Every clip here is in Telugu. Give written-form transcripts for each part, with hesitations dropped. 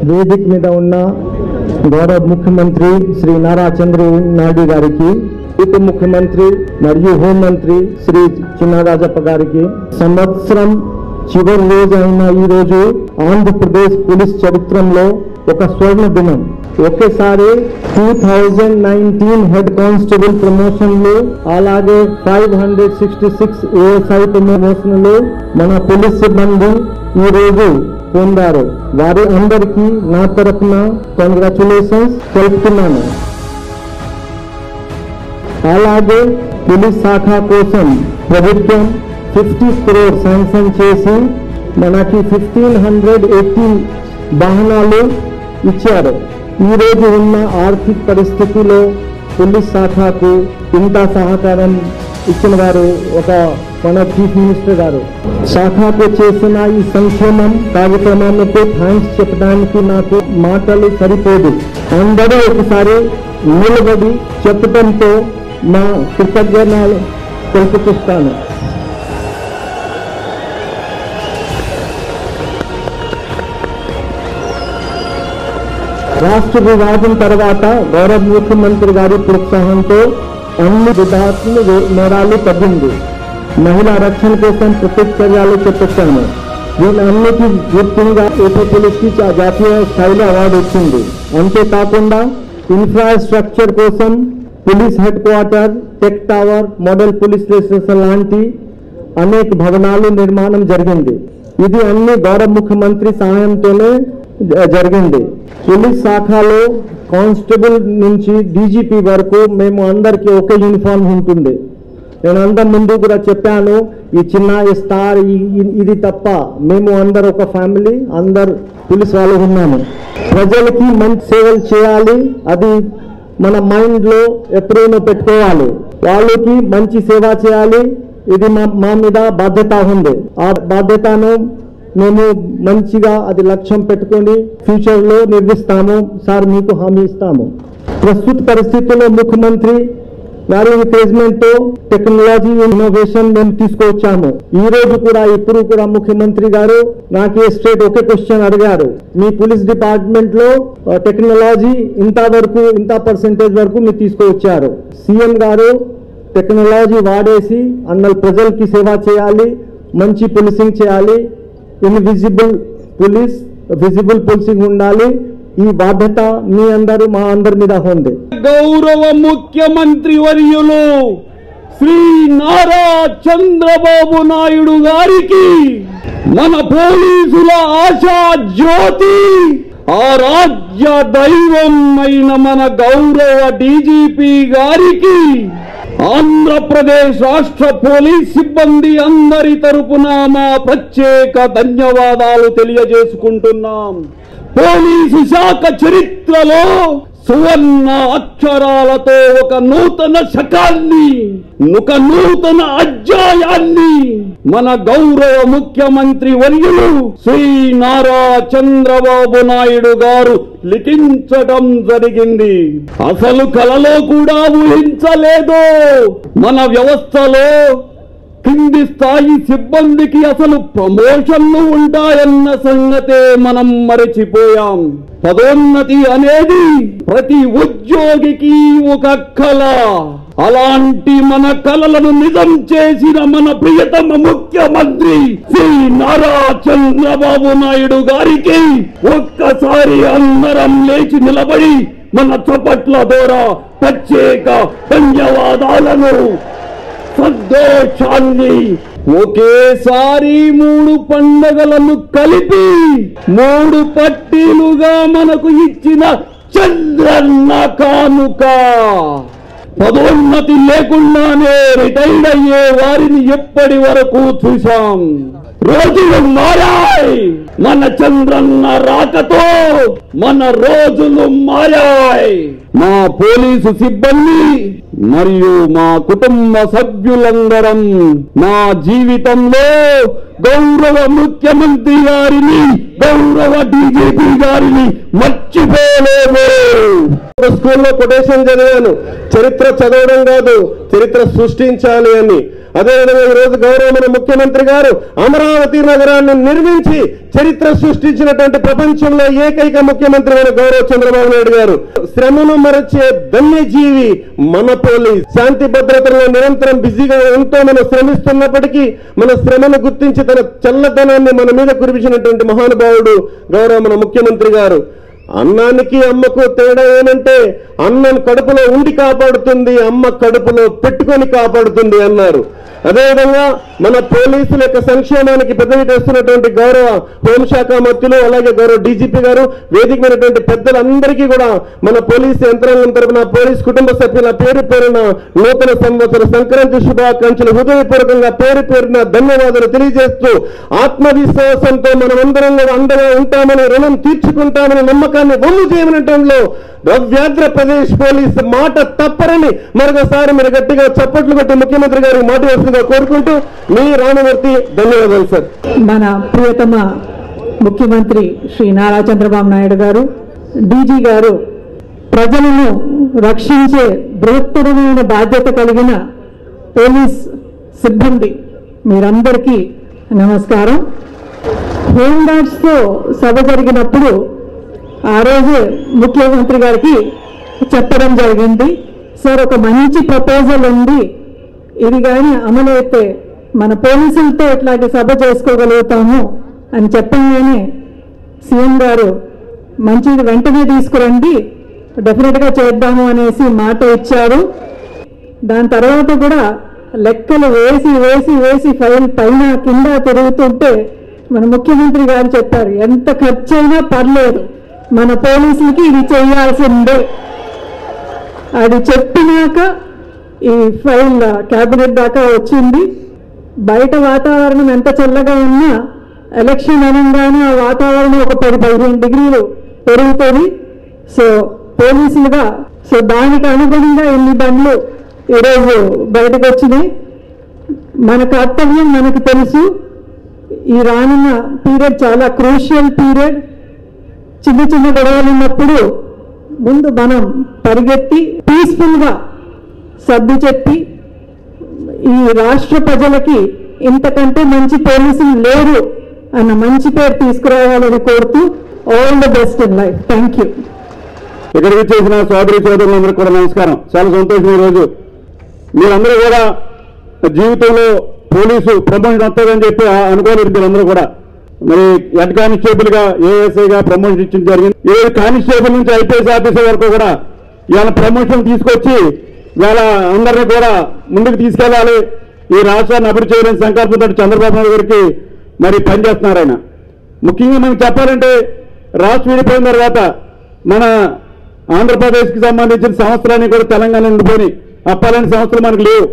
వేదిక మీద ఉన్న గౌరవ ముఖ్యమంత్రి శ్రీ నారా చంద్రబాబు నాయుడు గారికి, ఉప ముఖ్యమంత్రి మరియు హోంమంత్రి శ్రీ చినరాజప్ప గారికి సంవత్సరం చివరి రోజు అయిన ఈ రోజు ఆంధ్రప్రదేశ్ పోలీస్ చరిత్రలో ఒక స్వర్ణ దినం. ఒకేసారి 2019 హెడ్ కానిస్టేబుల్ ప్రమోషన్లు, అలాగే 566 ఏఎస్ఐ ప్రమోషన్లు మన పోలీస్ సిబ్బంది ఈ రోజు పొందారు. వారి అందరికీ నా తరఫున కంగ్రాచులేషన్స్ తెలుపుతున్నాను. అలాగే పోలీస్ శాఖ కోసం ప్రభుత్వం 50 crore శాంక్షన్ చేసి మనకి 1580 వాహనాలు ఇచ్చారు. ఈ రోజు ఉన్న ఆర్థిక పరిస్థితిలో పోలీస్ శాఖకు ఇంత సహకారం ఇచ్చిన వారు మన చీఫ్ మినిస్టర్ గారు. శాఖకు చేసిన ఈ సంక్షేమం కార్యక్రమానికి థ్యాంక్స్ చెప్పడానికి నాకు మాటలు సరిపోదు. అందరూ ఒకసారి నిలబడి చెప్పడంతో నా కృతజ్ఞతలు తెలుపుతాను. రాష్ట్ర విభాగం తర్వాత గౌరవ ముఖ్యమంత్రి గారి ప్రోత్సాహంతో అన్ని విధాత్మ నేరాలు తగ్గింది. మహిళా రక్షణ కోసం ప్రత్యేక చర్యలు చేపట్టాము. వీళ్ళన్నిటి గుర్తుగా ఏపీ పోలీస్కి జాతీయ స్థాయిలో అవార్డు వచ్చింది. అంతేకాకుండా ఇన్ఫ్రాస్ట్రక్చర్ కోసం police head quarter, tech tower, model police station లాంటి అనేక భవనాలు నిర్మాణం జరిగింది. ఇది అన్ని గౌరవ ముఖ్యమంత్రి సహాయంతోనే జరిగింది. పోలీస్ శాఖలో కానిస్టేబుల్ నుంచి డీజీపీ వరకు మేము అందరికీ ఒకే యూనిఫామ్ ఉంటుంది. నేను అందరి ముందు కూడా చెప్పాను, ఈ చిన్న స్టార్ ఇది తప్ప మేము అందరు ఒక ఫ్యామిలీ, అందరు పోలీస్ వాళ్ళు ఉన్నాము. ప్రజలకి మంచి సేవలు చేయాలి, అది మన మైండ్లో ఎప్పుడైనా పెట్టుకోవాలి. వాళ్ళకి మంచి సేవ చేయాలి, ఇది మా మీద బాధ్యత ఉంది. ఆ బాధ్యతను మేము మంచిగా అది లక్ష్యం పెట్టుకొని ఫ్యూచర్లో నిర్వహిస్తాము సార్, మీకు హామీ ఇస్తాము. ప్రస్తుత పరిస్థితుల్లో ముఖ్యమంత్రి గారి ఎంకరేజ్మెంట్తో టెక్నాలజీ ఇన్నోవేషన్ మేము తీసుకొచ్చాము. ఈ రోజు కూడా ఇప్పుడు కూడా ముఖ్యమంత్రి గారు నాకు స్ట్రేట్ ఒకే క్వశ్చన్ అడిగారు, మీ పోలీస్ డిపార్ట్మెంట్ లో టెక్నాలజీ ఇంత పర్సెంటేజ్ వరకు మీరు తీసుకువచ్చారు. సీఎం గారు టెక్నాలజీ వాడేసి అన్నలు ప్రజలకి సేవ చేయాలి, మంచి పోలీసింగ్ చేయాలి, ఇన్విజిబుల్ పోలీస్ విజిబుల్ పోలీసింగ్ ఉండాలి. ఈ బాధ్యత మీ అందరూ మా అందరి మీద ఉంది. గౌరవ ముఖ్యమంత్రి వర్యులు శ్రీ నారా చంద్రబాబు నాయుడు గారికి, మన పోలీసుల ఆశా జ్యోతి, ఆ రాజ్య దైవం అయిన మన గౌరవ డీజీపీ గారికి, ఆంధ్రప్రదేశ్ రాష్ట్ర పోలీస్ సిబ్బంది అందరి తరపున మా ప్రత్యేక ధన్యవాదాలు తెలియజేసుకుంటున్నాం. పోలీసు శాఖ చరిత్రలో సువర్ణ అక్షరాలతో ఒక నూతన శకాన్ని, ఒక నూతన అధ్యాయాన్ని మన గౌరవ ముఖ్యమంత్రి వర్యులు శ్రీ నారా చంద్రబాబు నాయుడు గారు లిఖించడం జరిగింది. అసలు కలలో కూడా ఊహించలేదు మన వ్యవస్థలో కింది స్థాయి సిబ్బందికి అసలు ప్రమోషన్లు ఉంటాయన్న సంగతే మనం మరచిపోయాం. పదోన్నతి అనేది ప్రతి ఉద్యోగికి ఒక కళ. అలాంటి మన కళలను నిజం చేసిన మన ప్రియతమ ముఖ్యమంత్రి శ్రీ నారా చంద్రబాబు నాయుడు గారికి ఒక్కసారి అందరం లేచి నిలబడి మన చప్పట్ల ద్వారా ప్రత్యేక ధన్యవాదాలను, సంతోషాన్ని, ఒకేసారి 3 పండగలను కలిపి 3 పట్టీలుగా మనకు ఇచ్చిన చంద్రన్న కానుక. పదోన్నతి లేకుండానే రిటైర్డ్ అయ్యే వారిని ఎప్పటి వరకు చూశాం. రోజులు మారాయి, మన చంద్రన్న రాకతో మన రోజులు మారాయి. మా పోలీసు సిబ్బంది మరియు మా కుటుంబ సభ్యులందరం మా జీవితంలో గౌరవ ముఖ్యమంత్రి గారిని, గౌరవ డీజీపీ గారిని మర్చిపోలేము. స్కూల్లో కొటేషన్ చదివాను, చరిత్ర చదవడం కాదు చరిత్ర సృష్టించాలి అని. అదేవిధంగా ఈరోజు గౌరవమైన ముఖ్యమంత్రి గారు అమరావతి నగరాన్ని నిర్మించి చరిత్ర సృష్టించినటువంటి ప్రపంచంలో ఏకైక ముఖ్యమంత్రి అయిన గౌరవ చంద్రబాబు నాయుడు గారు. శ్రమను మరచే ధన్యజీవి మన పోలీస్. శాంతి భద్రతల్లో నిరంతరం బిజీగా ఎంతో మనం శ్రమిస్తున్నప్పటికీ మన శ్రమను గుర్తించి తన చల్లదనాన్ని మన మీద కురిపించినటువంటి మహానుభావుడు గౌరవ మన ముఖ్యమంత్రి గారు. అన్నానికి అమ్మకు తేడా ఏమంటే అన్నం కడుపులో ఉండి కాపాడుతుంది, అమ్మ కడుపులో పెట్టుకొని కాపాడుతుంది అన్నారు. అదేవిధంగా మన పోలీసుల యొక్క సంక్షేమానికి పెద్దవి తెస్తున్నటువంటి గౌరవ హోంశాఖ మంత్రులు అలాగే గౌరవ డీజీపీ గారు, వేదికమైనటువంటి పెద్దలందరికీ కూడా మన పోలీసు యంత్రాంగం తరపున పోలీస్ కుటుంబ సభ్యుల పేరు పేరున నూతన సంవత్సర సంక్రాంతి శుభాకాంక్షలు హృదయపూర్వకంగా పేరు పేరున ధన్యవాదాలు తెలియజేస్తూ ఆత్మవిశ్వాసంతో మనమందరం కూడా అండగా ఉంటామని, రుణం తీర్చుకుంటామని, నమ్మకాన్ని వమ్ము చేయమనటంలో రవ్యాధ్రప్రదేశ్ పోలీసు మాట తప్పరని మరొకసారి మీరు గట్టిగా చప్పట్లు కొట్టి ముఖ్యమంత్రి గారికి మాట వేస్తుందిగా కోరుకుంటూ మీ రామమూర్తి. ధన్యవాదాలు సార్. మన ప్రియతమ ముఖ్యమంత్రి శ్రీ నారా చంద్రబాబు నాయుడు గారు, డీజీ గారు ప్రజలను రక్షించే బృహత్తరమైన బాధ్యత కలిగిన పోలీస్ సిబ్బంది మీరందరికీ నమస్కారం. హోంగార్డ్స్తో సభ జరిగినప్పుడు ఆ రోజు ముఖ్యమంత్రి గారికి చెప్పడం జరిగింది, సార్ ఒక మంచి ప్రపోజల్ ఉంది, ఇది కానీ అమలైతే మన పోలీసులతో ఇట్లాంటి సభ చేసుకోగలుగుతాము అని చెప్పగానే సీఎం గారు మంచిది వెంటనే తీసుకురండి, డెఫినెట్గా చేద్దాము అనేసి మాట ఇచ్చారు. దాని తర్వాత కూడా లెక్కలు వేసి వేసి వేసి ఫైల్ పైన కింద తిరుగుతుంటే మన ముఖ్యమంత్రి గారు చెప్పారు, ఎంత ఖర్చు అయినా పర్లేదు మన పోలీసులకి ఇది చేయాల్సిందే. అది చెప్పినాక ఈ ఫైల్ క్యాబినెట్ దాకా వచ్చింది. బయట వాతావరణం ఎంత చల్లగా ఉన్నా ఎలక్షన్ అనగానే ఆ వాతావరణం ఒక 10-15 డిగ్రీలు పెరుగుతుంది. సో పోలీసులుగా సో దానికి అనుగుణంగా ఇన్ని బండ్లు ఈరోజు బయటకు వచ్చినాయి. మన కర్తవ్యం మనకు తెలుసు. ఈ రానున్న పీరియడ్ చాలా క్రూషియల్ పీరియడ్. చిన్న చిన్న గొడవలు ఉన్నప్పుడు ముందు మనం పరిగెత్తి పీస్ఫుల్గా సర్ది చెప్పి ఈ రాష్ట్ర ప్రజలకి ఇంతకంటే మంచి పోలీసులు లేరు అన్న మంచి పేరు తీసుకురావాలని కోరుతూ all the best in life. Thank you. ఇక్కడికి చేసిన సోదరి సోదరులందరికీ కూడా నమస్కారం. చాలా సంతోషం. ఈరోజు మీరందరూ కూడా జీవితంలో పోలీసు ప్రమోషన్ వస్తుందని చెప్పి అనుకోలేదు. మీరందరూ కూడా మరి హెడ్ కానిస్టేబుల్ గా ఏఎస్ఐగా ప్రమోషన్ ఇచ్చింది జరిగింది. ఏ కానిస్టేబుల్ నుంచి ఐపీఎస్ ఆఫీసర్ వరకు కూడా ఇవాళ ప్రమోషన్ తీసుకొచ్చి ఇవాళ అందరినీ కూడా ముందుకు తీసుకెళ్లాలి, ఈ రాష్ట్రాన్ని అభివృద్ధి చేయాలని సంకల్పంతో చంద్రబాబు నాయుడు గారికి మరి పనిచేస్తున్నారు ఆయన. ముఖ్యంగా మనకు చెప్పాలంటే రాష్ట్రం విడిపోయిన తర్వాత మన ఆంధ్రప్రదేశ్కి సంబంధించిన సంవత్సరాన్ని కూడా తెలంగాణ ఉండిపోయి అప్పాలని సంవత్సరం మనకు లేవు.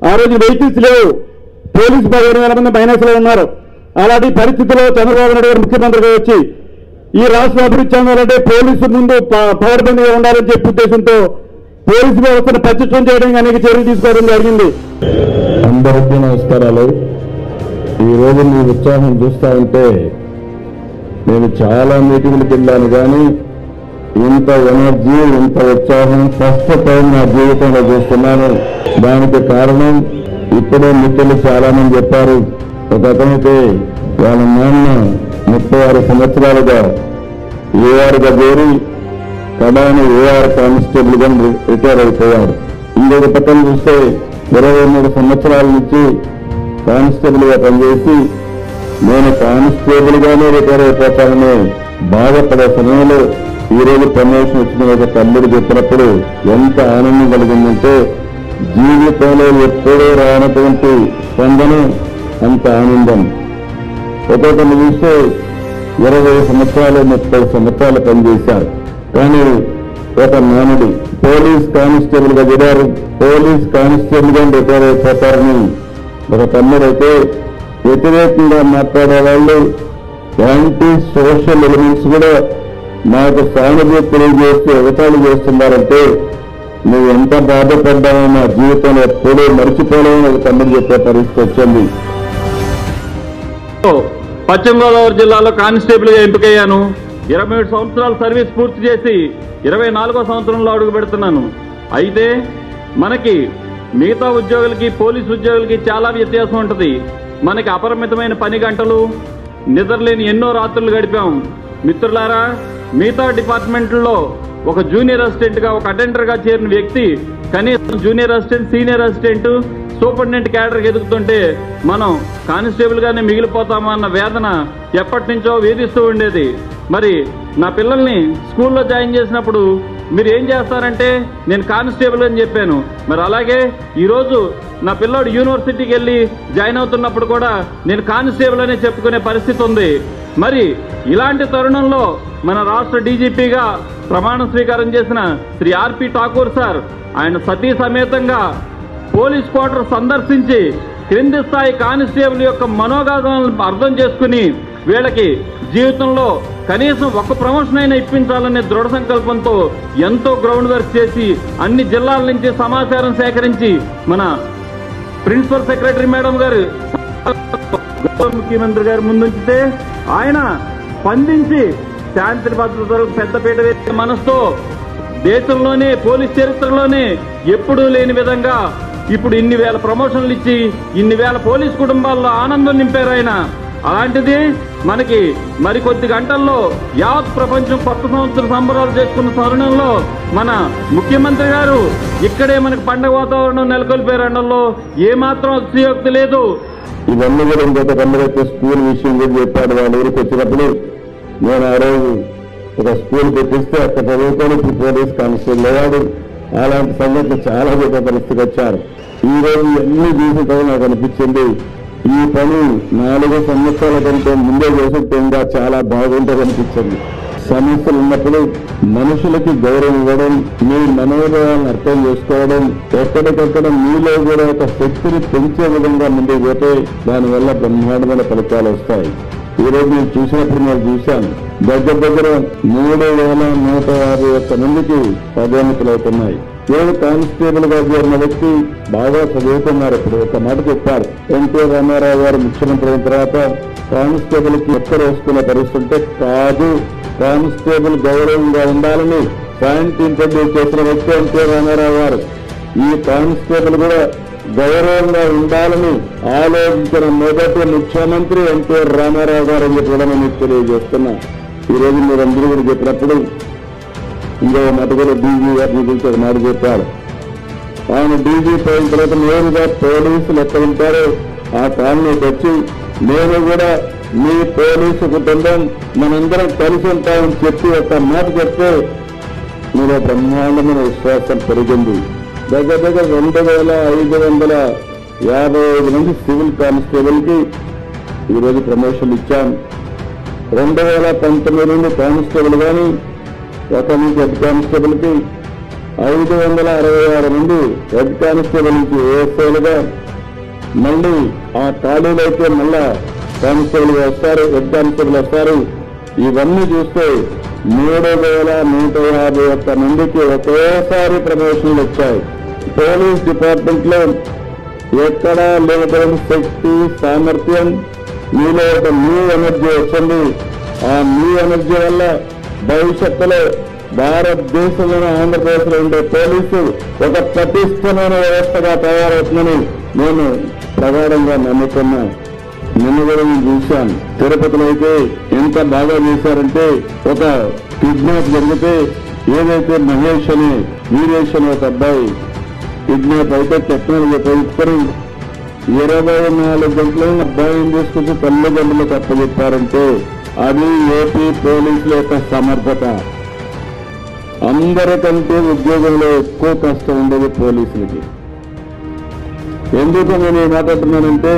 ఆ రోజు వెహికల్స్ లేవు. పోలీసు 15,000 మంది మైనస్లో ఉన్నారు. అలాంటి పరిస్థితుల్లో చంద్రబాబు నాయుడు గారు ముఖ్యమంత్రిగా వచ్చి ఈ రాష్ట్రం అభివృద్ధి చెందాలంటే పోలీసు ముందు పవర్బందీగా ఉండాలని చెప్పే ఉద్దేశంతో పోలీసు వ్యవస్థను పటిష్టం చేయడానికి అనేక చర్యలు తీసుకోవడం జరిగింది. అందరికీ నమస్కారాలు. ఈరోజు మీ ఉత్సాహం చూస్తా ఉంటే నేను చాలా మీటింగ్లకు వెళ్ళాను, కానీ ఇంత ఎనర్జీ ఇంత ఉత్సాహం ఫస్ట్ టైం నా జీవితంలో చూస్తున్నాను. దానికి కారణం ఇప్పుడే మిత్రులు చాలా మంది చెప్పారు. ఒక అతనైతే వాళ్ళ నాన్న 36 సంవత్సరాలుగా ఏఆర్గా చేరి కడాని ఏఆర్ కానిస్టేబుల్ గా రిటైర్ అయిపోయారు. ఇంకొక పక్కన చూస్తే 23 సంవత్సరాల నుంచి కానిస్టేబుల్ గా పనిచేసి నేను కానిస్టేబుల్ గానే రిటైర్ అయిపోతానని బాధపడే సమయంలో ఈరోజు ప్రమోషన్ వచ్చిన ఒక తమ్ముడు చెప్పినప్పుడు ఎంత ఆనందం కలిగిందంటే జీవితంలో ఎప్పుడూ రానటువంటి స్పందన, అంత ఆనందం. ఒక్కొక్కరిని చూస్తే 20 సంవత్సరాలు 30 సంవత్సరాలు పనిచేశారు. కానీ ఒక నానుడి పోలీస్ కానిస్టేబుల్ గా చేరారు, పోలీస్ కానిస్టేబుల్ గా రిటైర్ అయిపోతారని ఒక తమ్ముడైతే వ్యతిరేకంగా మాట్లాడే వాళ్ళు, యాంటీ సోషల్ ఎలిమెంట్స్ కూడా నాకు సానుభూతి తెలియజేస్తూ ఎగతాళి చేస్తున్నారంటే నువ్వు ఎంత బాధపడ్డావో నా జీవితంలో ఎప్పుడూ మర్చిపోలేమని ఒక తమ్ముడు చెప్పే పరిస్థితి వచ్చింది. పశ్చిమ గోదావరి జిల్లాలో కానిస్టేబుల్ గా ఎంపికయ్యాను. 27 సంవత్సరాలు సర్వీస్ పూర్తి చేసి 24వ సంవత్సరంలో అడుగు పెడుతున్నాను. అయితే మనకి మిగతా ఉద్యోగులకి పోలీసు ఉద్యోగులకి చాలా వ్యత్యాసం ఉంటుంది. మనకి అపరిమితమైన పని గంటలు, నిద్రలేని ఎన్నో రాత్రులు గడిపాం. మిత్రులారా, మిగతా డిపార్ట్మెంట్లో ఒక జూనియర్ అసిస్టెంట్గా, ఒక అటెండర్గా చేరిన వ్యక్తి కనీసం junior assistant, senior assistant, superintendent క్యాడర్కి ఎదుగుతుంటే మనం కానిస్టేబుల్గానే మిగిలిపోతామన్న వేదన ఎప్పటి నుంచో వేధిస్తూ ఉండేది. మరి నా పిల్లల్ని స్కూల్లో జాయిన్ చేసినప్పుడు మీరు ఏం చేస్తారంటే నేను కానిస్టేబుల్ అని చెప్పాను. మరి అలాగే ఈరోజు నా పిల్లోడు యూనివర్సిటీకి వెళ్ళి జాయిన్ అవుతున్నప్పుడు కూడా నేను కానిస్టేబుల్ అనే చెప్పుకునే పరిస్థితి ఉంది. మరి ఇలాంటి తరుణంలో మన రాష్ట్ర డీజీపీగా ప్రమాణ స్వీకారం చేసిన శ్రీ ఆర్పి ఠాకూర్ సార్ ఆయన సతీ సమేతంగా పోలీస్ క్వార్టర్ సందర్శించి క్రింది స్థాయి కానిస్టేబుల్ యొక్క మనోగాథలను అర్థం చేసుకుని వీళ్ళకి జీవితంలో కనీసం ఒక ప్రమోషన్ అయినా ఇప్పించాలనే దృఢ సంకల్పంతో ఎంతో గ్రౌండ్ వర్క్ చేసి అన్ని జిల్లాల నుంచి సమాచారం సేకరించి మన ప్రిన్సిపల్ సెక్రటరీ మేడం గారు ముఖ్యమంత్రి గారు ముందుంచితే ఆయన స్పందించి శాంతి భద్రతలకు పెద్దపీట వేసే మనసుతో దేశంలోనే పోలీస్ చరిత్రలోనే ఎప్పుడూ లేని విధంగా ఇప్పుడు ఇన్ని వేల ప్రమోషన్లు ఇచ్చి ఇన్ని వేల పోలీస్ కుటుంబాల్లో ఆనందం నింపారు ఆయన. అలాంటిది మనకి మరికొద్ది గంటల్లో యావత్ ప్రపంచం కొత్త సంవత్సర సంబరాలు చేసుకున్న తరుణంలో మన ముఖ్యమంత్రి గారు ఇక్కడే మనకి పండగ వాతావరణం నెలకొల్పారనడంలో ఏమాత్రం అతిశయోక్తి లేదు. ఇవన్నీ కూడా ఇంకొక పండుగ స్కూల్ విషయం కూడా చెప్పాడు. వాళ్ళ ఊరికి వచ్చినప్పుడు నేను ఆ రోజు ఒక స్కూల్ పెట్టిస్తే అక్కడ చదువుకొని ఇప్పుడు పోలీస్ కానిస్టేబుల్ అయ్యాడు. అలాంటి సంగతి చాలా గొప్ప పరిస్థితికి వచ్చారు. ఈ రోజు అన్ని చూసిన నాకు అనిపించింది ఈ పని 4 సంవత్సరాల కంటే ముందే చేస్తే ఇంకా చాలా బాగుంటుంది అనిపించింది. సమస్యలు ఉన్నప్పుడు మనుషులకి గౌరవం ఇవ్వడం, మీ మనోభావాలను అర్థం చేసుకోవడం, ఎక్కడికక్కడ మీలో కూడా ఒక శక్తిని పెంచే విధంగా ముందుకు పోతే దానివల్ల బ్రహ్మాండమైన ఫలితాలు వస్తాయి. ఈ రోజు నేను చూసినప్పుడు నేను చూశాను దగ్గర 3,151 మందికి పదోన్నతులు అవుతున్నాయి. నేను కానిస్టేబుల్ గా చేరిన వ్యక్తి బాగా చదువుతున్నారు. ఇప్పుడు ఒక మాట చెప్పారు, ఎన్టీ రామారావు గారు ముఖ్యమంత్రి అయిన తర్వాత కానిస్టేబుల్ కి ఎక్కడ వస్తున్న పరిస్థితి కాదు, కానిస్టేబుల్ గౌరవంగా ఉండాలని పాయింట్ ఇంట్రడ్యూస్ చేసిన వ్యక్తి ఎన్టీ రామారావు గారు. ఈ కానిస్టేబుల్ కూడా గౌరవంగా ఉండాలని ఆలోచించిన మొదటి ముఖ్యమంత్రి ఎన్టీ రామారావు గారు అని చెప్పి మీకు తెలియజేస్తున్నా. ఈ రోజు మీరందరూ కూడా చెప్పినప్పుడు ఇంకో మాట కూడా డీజీ గారిని గురించి ఒక మాట చెప్పారు. ఆయన డీజీ పోయిన తర్వాత నేరుగా పోలీసులు ఎక్కడ ఉంటారో ఆ కాలనీకి వచ్చి నేను కూడా మీ పోలీసు కుటుంబం మనందరం కలిసి ఉంటామని చెప్పి ఒక మాట చెప్తే మీరు బ్రహ్మాండమైన విశ్వాసం పెరిగింది. దగ్గర 2,555 మంది సివిల్ కానిస్టేబుల్ కి ఈరోజు ప్రమోషన్ ఇచ్చాం. 2019 నుండి కానిస్టేబుల్ కానీ ఒక నుంచి హెడ్ కానిస్టేబుల్ కి 566 మంది హెడ్ కానిస్టేబుల్ నుంచి ఏఎస్ఐలుగా, మళ్ళీ ఆ ఖాళీలు అయితే మళ్ళా కానిస్టేబుల్ వస్తారు, హెడ్ కానిస్టేబుల్ వస్తారు. ఇవన్నీ చూస్తే 3,151 మందికి ఒకేసారి ప్రమోషన్లు వచ్చాయి. పోలీస్ డిపార్ట్మెంట్ లో ఎక్కడా లేని శక్తి, సామర్థ్యం, మీలో ఒక న్యూ ఎనర్జీ వచ్చింది. ఆ న్యూ ఎనర్జీ వల్ల భవిష్యత్తులో భారతదేశంలోని ఆంధ్రప్రదేశ్లో ఉండే పోలీసు ఒక పటిష్టమైన వ్యవస్థగా తయారవుతుందని నేను ప్రగాఢంగా నమ్ముతున్నా. నిన్న కూడా నేను చూశాను, తిరుపతిలో అయితే ఎంత బాగా చేశారంటే ఒక కిడ్నాప్ జరిగితే ఏదైతే మహేష్ అని వీరేష్ అని ఒక అబ్బాయి కిడ్నాప్ అయితే టెక్నాలజీ ఉపయోగించుకొని 24 గంటలను అబ్బాయిని తీసుకొచ్చి తల్లిదండ్రులకు అప్పచెప్పారంటే అది ఏపీ పోలీసుల యొక్క సమర్థత. అందరికంటే ఉద్యోగంలో ఎక్కువ కష్టం ఉండేది పోలీసులకి. ఎందుకు నేను మాట్లాడుతున్నానంటే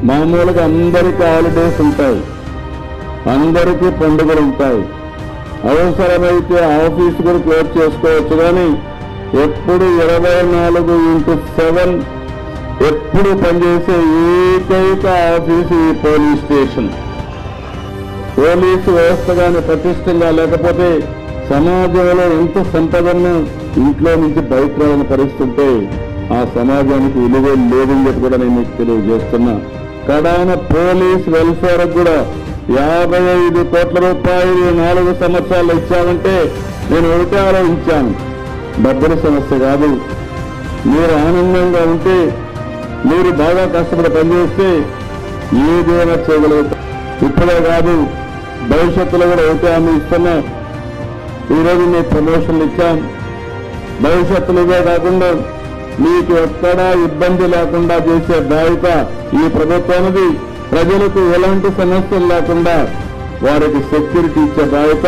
మామూలుగా అందరికీ హాలిడేస్ ఉంటాయి, అందరికీ పండుగలు ఉంటాయి, అవసరమైతే ఆఫీసు కూడా క్లోజ్ చేసుకోవచ్చు. కానీ ఎప్పుడు 24x7 ఎప్పుడు పనిచేసే ఏకైక ఆఫీసు ఈ పోలీస్ స్టేషన్. పోలీసు వ్యవస్థగానే పటిష్టంగా లేకపోతే సమాజంలో ఎంత సంపదను ఇంట్లో నుంచి బయట రాని పరిస్థితి ఆ సమాజానికి విలువ లేదని చెప్పి కూడా నేను మీకు తెలియజేస్తున్నా. కడాన పోలీస్ వెల్ఫేర్ కూడా 55 కోట్ల రూపాయలు 4 సంవత్సరాలు ఇచ్చామంటే నేను ఒకటే ఆలోచించాను, డబ్బుల సమస్య కాదు, మీరు ఆనందంగా ఉంటే, మీరు బాగా కష్టపడి పనిచేస్తే ఏదైనా చేయగలుగుతారు. ఇప్పుడే కాదు, భవిష్యత్తులో కూడా ఒకటే హామీ ఇస్తున్నాం. ఈరోజు మీకు ప్రమోషన్లు ఇచ్చాం. భవిష్యత్తులో ఇవే కాకుండా మీకు ఎక్కడా ఇబ్బంది లేకుండా చేసే బాధ్యత ఈ ప్రభుత్వానికి. ప్రజలకు ఎలాంటి సమస్యలు లేకుండా వారికి సెక్యూరిటీ ఇచ్చే బాధ్యత,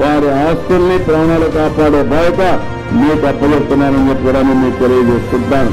వారి ఆస్తుల్ని ప్రాణాలు కాపాడే బాధ్యత మీకు అప్పచెప్తున్నానని చెప్పి కూడా నేను మీకు తెలియజేసుకుంటాను.